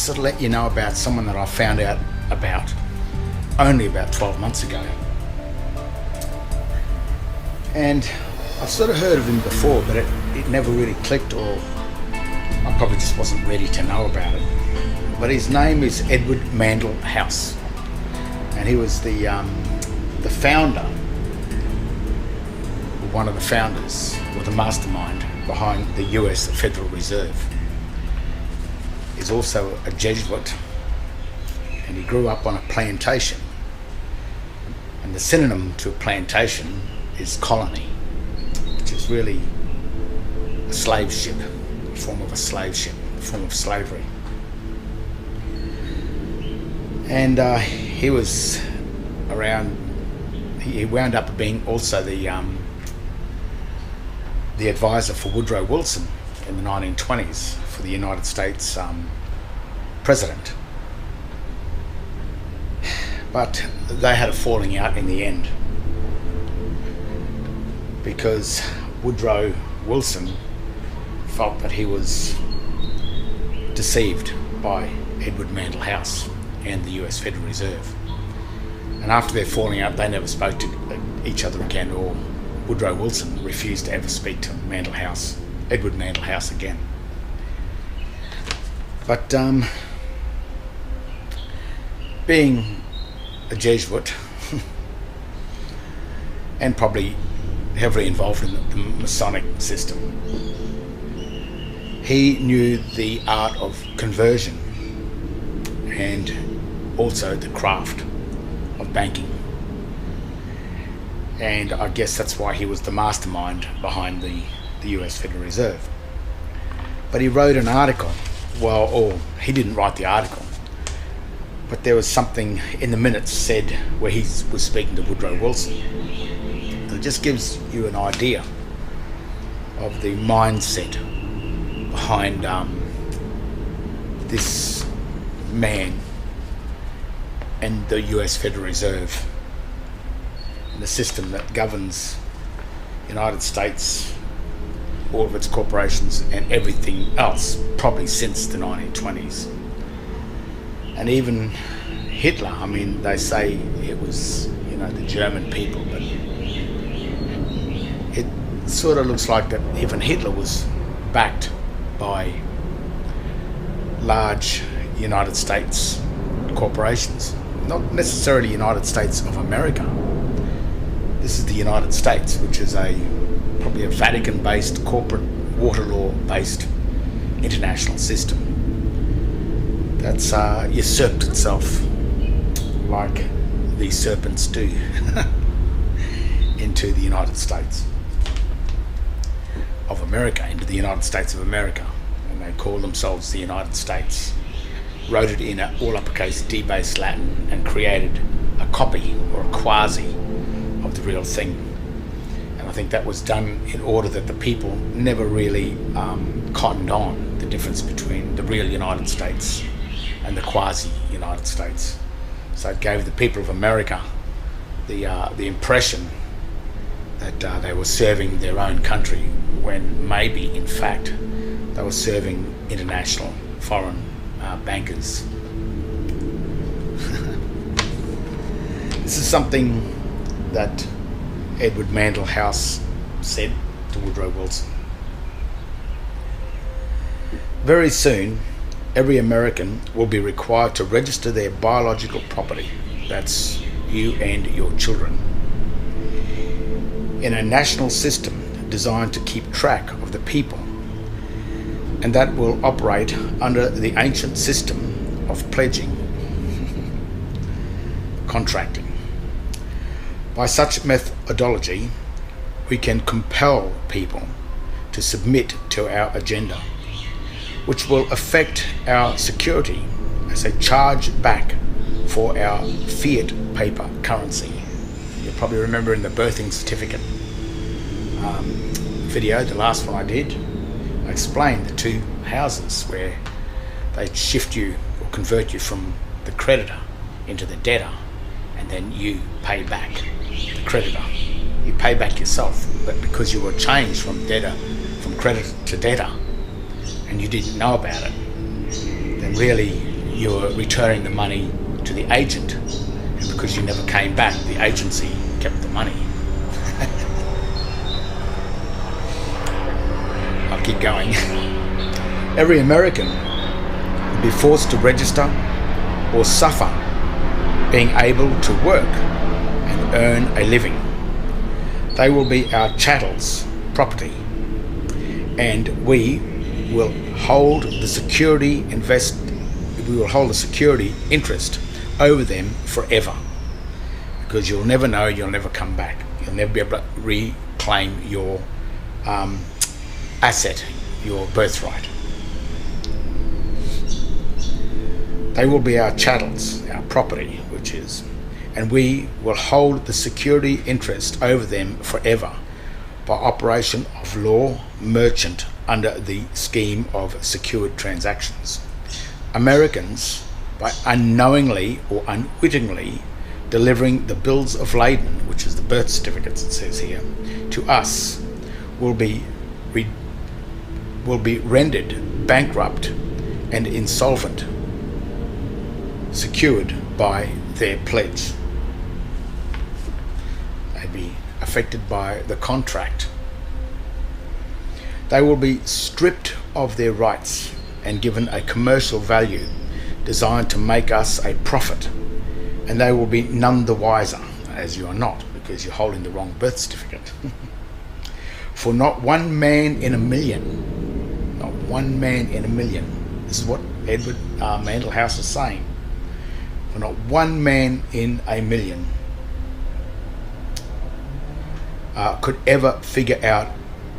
sort of let you know about someone that I found out about only about 12 months ago. And I've sort of heard of him before, but it never really clicked, or I probably just wasn't ready to know about it. But his name is Edward Mandell House, and he was the founder, one of the founders, or the mastermind behind the US Federal Reserve. He's also a Jesuit, and he grew up on a plantation. And the synonym to a plantation is colony, which is really a slave ship, a form of a slave ship, a form of slavery. And he was around. He wound up being also the advisor for Woodrow Wilson in the 1920s for the United States president. But they had a falling out in the end, because Woodrow Wilson felt that he was deceived by Edward Mandell House and the US Federal Reserve. And after their falling out, they never spoke to each other again, or Woodrow Wilson refused to ever speak to Edward Mandell House again. But being a Jesuit and probably heavily involved in the Masonic system, he knew the art of conversion and also the craft of banking. And I guess that's why he was the mastermind behind the US Federal Reserve. But he wrote an article, or he didn't write the article, but there was something in the minutes said where he was speaking to Woodrow Wilson. It just gives you an idea of the mindset behind this man and the US Federal Reserve, and the system that governs the United States, all of its corporations and everything else, probably since the 1920s. And even Hitler, I mean, they say it was, the German people, but it sort of looks like that even Hitler was backed by large United States corporations, not necessarily United States of America. This is the United States, which is probably a Vatican-based, corporate, water law-based international system that's usurped itself, like these serpents do, into the United States of America, into the United States of America, and they call themselves the United States. Wrote it in all uppercase D-based Latin and created a copy or a quasi of the real thing. And I think that was done in order that the people never really cottoned on the difference between the real United States and the quasi-United States. So it gave the people of America the impression that they were serving their own country, when maybe, in fact, they were serving international foreign bankers. This is something that Edward Mandell House said to Woodrow Wilson. Very soon, every American will be required to register their biological property, that's you and your children, in a national system designed to keep track of the people, and that will operate under the ancient system of pledging, contracting. By such methodology, we can compel people to submit to our agenda, which will affect our security as a charge back for our fiat paper currency. You'll probably remember in the birthing certificate video, the last one I did, I explained the two houses where they shift you or convert you from the creditor into the debtor, and then you pay back the creditor. You pay back yourself, but because you were changed from creditor to debtor, and you didn't know about it, then really you're returning the money to the agent, and because you never came back, the agency kept the money. I'll keep going. Every American will be forced to register or suffer being able to work and earn a living. They will be our chattels, property, and we will hold the security interest over them forever, because you'll never know, you'll never come back, you'll never be able to reclaim your asset, your birthright. They will be our chattels, our property, and we will hold the security interest over them forever by operation of law, merchant under the scheme of secured transactions. Americans, by unknowingly or unwittingly delivering the bills of lading, which is the birth certificates it says here, to us, will be rendered bankrupt and insolvent, secured by their pledge. They'd be affected by the contract. They will be stripped of their rights and given a commercial value designed to make us a profit, and they will be none the wiser, as you are not, because you're holding the wrong birth certificate. For not one man in a million, this is what Edward Mandelhouse is saying, for not one man in a million could ever figure out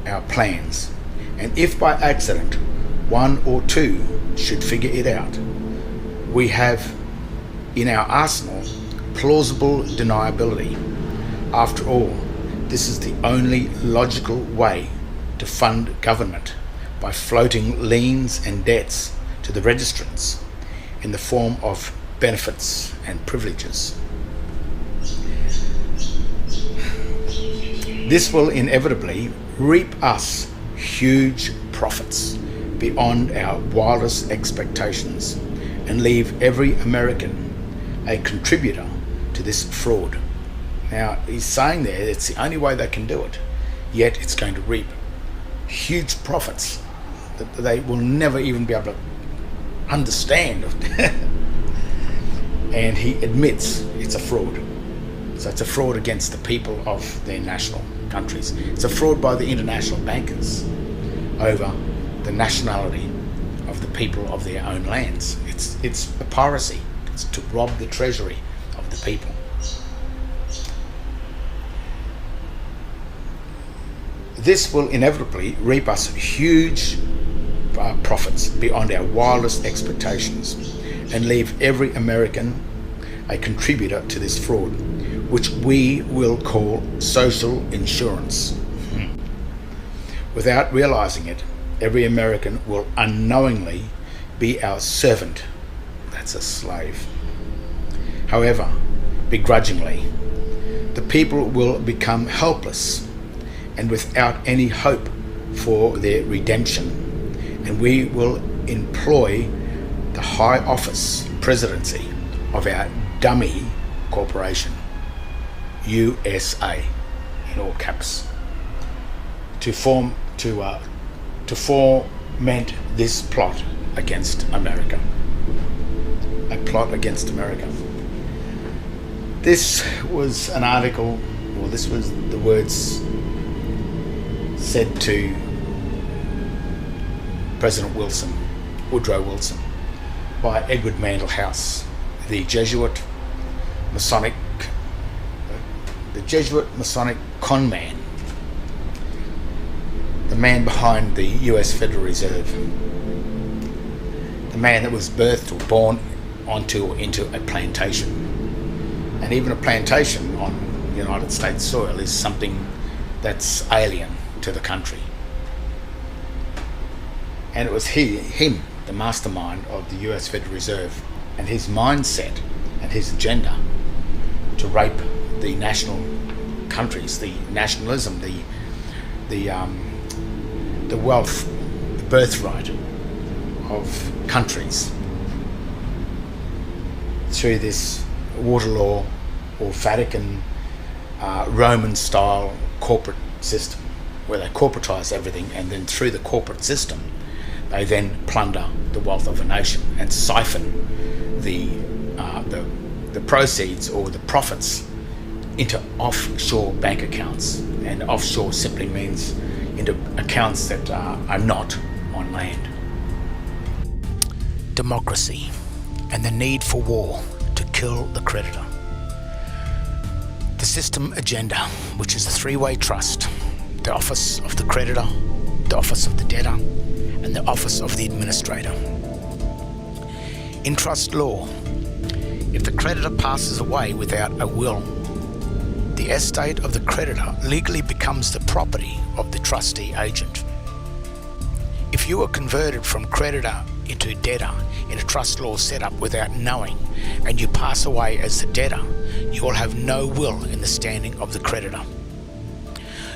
our plans. And if by accident one or two should figure it out, we have in our arsenal plausible deniability. After all, this is the only logical way to fund government, by floating liens and debts to the registrants in the form of benefits and privileges. This will inevitably reap us huge profits beyond our wildest expectations and leave every American a contributor to this fraud. Now, he's saying there it's the only way they can do it, yet it's going to reap huge profits that they will never even be able to understand. And he admits it's a fraud. So it's a fraud against the people of their national countries. It's a fraud by the international bankers over the nationality of the people of their own lands. It's a piracy. It's to rob the treasury of the people. This will inevitably reap us huge profits beyond our wildest expectations and leave every American a contributor to this fraud, which we will call social insurance. Without realizing it, every American will unknowingly be our servant. That's a slave. However, begrudgingly, the people will become helpless and without any hope for their redemption, and we will employ the high office presidency of our dummy corporation, USA, in all caps, to foment this plot against America. A plot against America. This was an article, or this was the words said to President Woodrow Wilson, by Edward Mandelhouse, the Jesuit Masonic con man, the man behind the US Federal Reserve, the man that was birthed or born onto or into a plantation. And even a plantation on United States soil is something that's alien to the country. And it was him, the mastermind of the US Federal Reserve, and his mindset and his agenda to rape the national countries, the nationalism, the wealth, the birthright of countries, through this Waterloo or Vatican Roman style corporate system, where they corporatise everything, and then through the corporate system they then plunder the wealth of a nation and siphon the proceeds or the profits into offshore bank accounts. And offshore simply means into accounts that are not on land. Democracy and the need for war to kill the creditor. The system agenda, which is a three-way trust: the office of the creditor, the office of the debtor, and the office of the administrator. In trust law, if the creditor passes away without a will, the estate of the creditor legally becomes the property of the trustee agent. If you are converted from creditor into debtor in a trust law setup without knowing, and you pass away as the debtor, you will have no will in the standing of the creditor.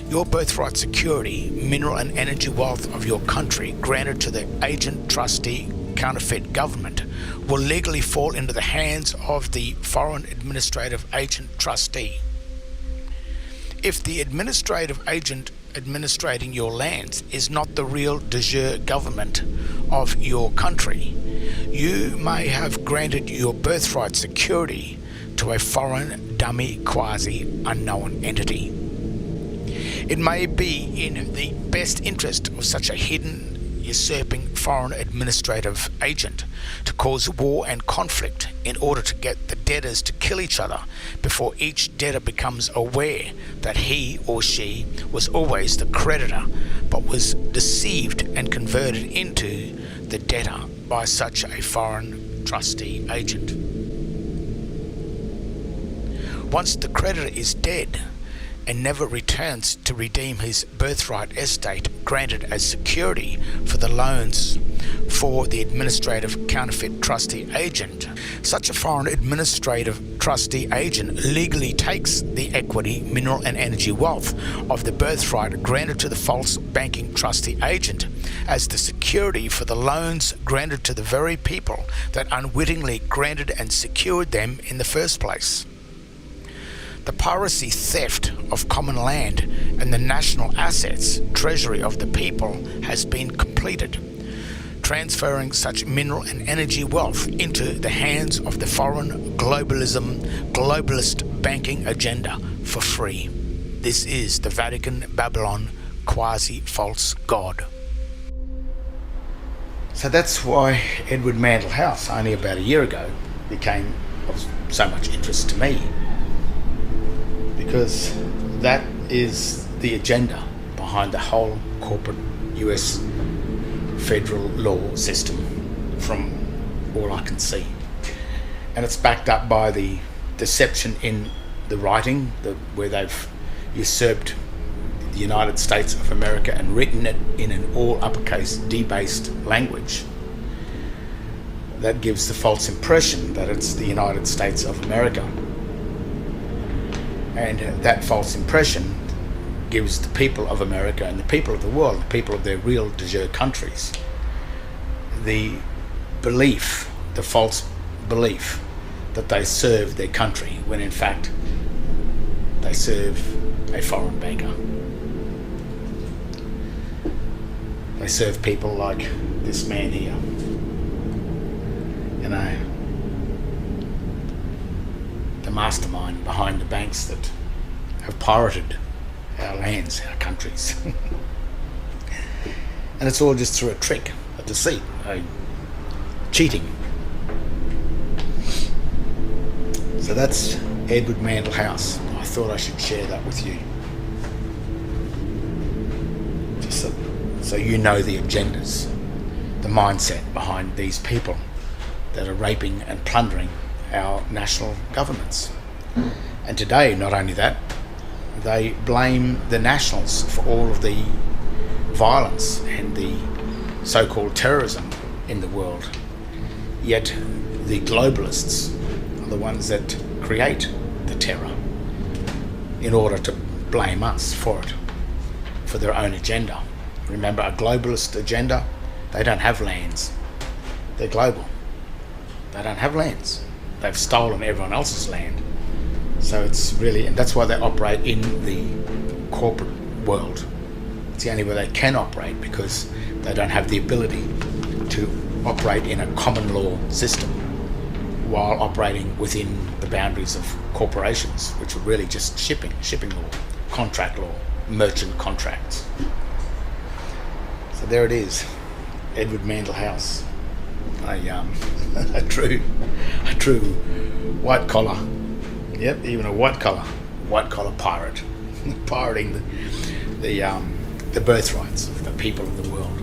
Your birthright security, mineral and energy wealth of your country granted to the agent, trustee, counterfeit government will legally fall into the hands of the foreign administrative agent trustee. If the administrative agent administrating your lands is not the real de jure government of your country, you may have granted your birthright security to a foreign, dummy, quasi-unknown entity. It may be in the best interest of such a hidden, usurping foreign administrative agent to cause war and conflict in order to get the debtors to kill each other before each debtor becomes aware that he or she was always the creditor but was deceived and converted into the debtor by such a foreign trustee agent. Once the creditor is dead and never returns to redeem his birthright estate granted as security for the loans for the administrative counterfeit trustee agent, such a foreign administrative trustee agent legally takes the equity, mineral and energy wealth of the birthright granted to the false banking trustee agent as the security for the loans granted to the very people that unwittingly granted and secured them in the first place. The piracy, theft of common land and the national assets, treasury of the people has been completed, transferring such mineral and energy wealth into the hands of the foreign globalist banking agenda for free. This is the Vatican Babylon quasi-false god. So that's why Edward Mandell House, only about a year ago, became of so much interest to me. Because that is the agenda behind the whole corporate US federal law system from all I can see. And it's backed up by the deception in the writing, where they've usurped the United States of America and written it in an all uppercase debased language. That gives the false impression that it's the United States of America. And that false impression gives the people of America and the people of the world, the people of their real de jure countries, the belief, the false belief that they serve their country, when in fact they serve a foreign banker. They serve people like this man here. You know, the mastermind behind the banks that have pirated our lands, our countries. And it's all just through a trick, a deceit, a cheating. So that's Edward Mandell House. I thought I should share that with you. Just so you know the agendas, the mindset behind these people that are raping and plundering our national governments. And today, not only that, they blame the nationals for all of the violence and the so-called terrorism in the world. Yet the globalists are the ones that create the terror in order to blame us for it, for their own agenda. Remember, a globalist agenda, they don't have lands. They're global. They don't have lands. They've stolen everyone else's land. So it's really, and that's why they operate in the corporate world. It's the only way they can operate, because they don't have the ability to operate in a common law system while operating within the boundaries of corporations, which are really just shipping law, contract law, merchant contracts. So there it is, Edward Mandell House, a true white collar, yep, even a white collar pirate, pirating the birthrights of the people of the world.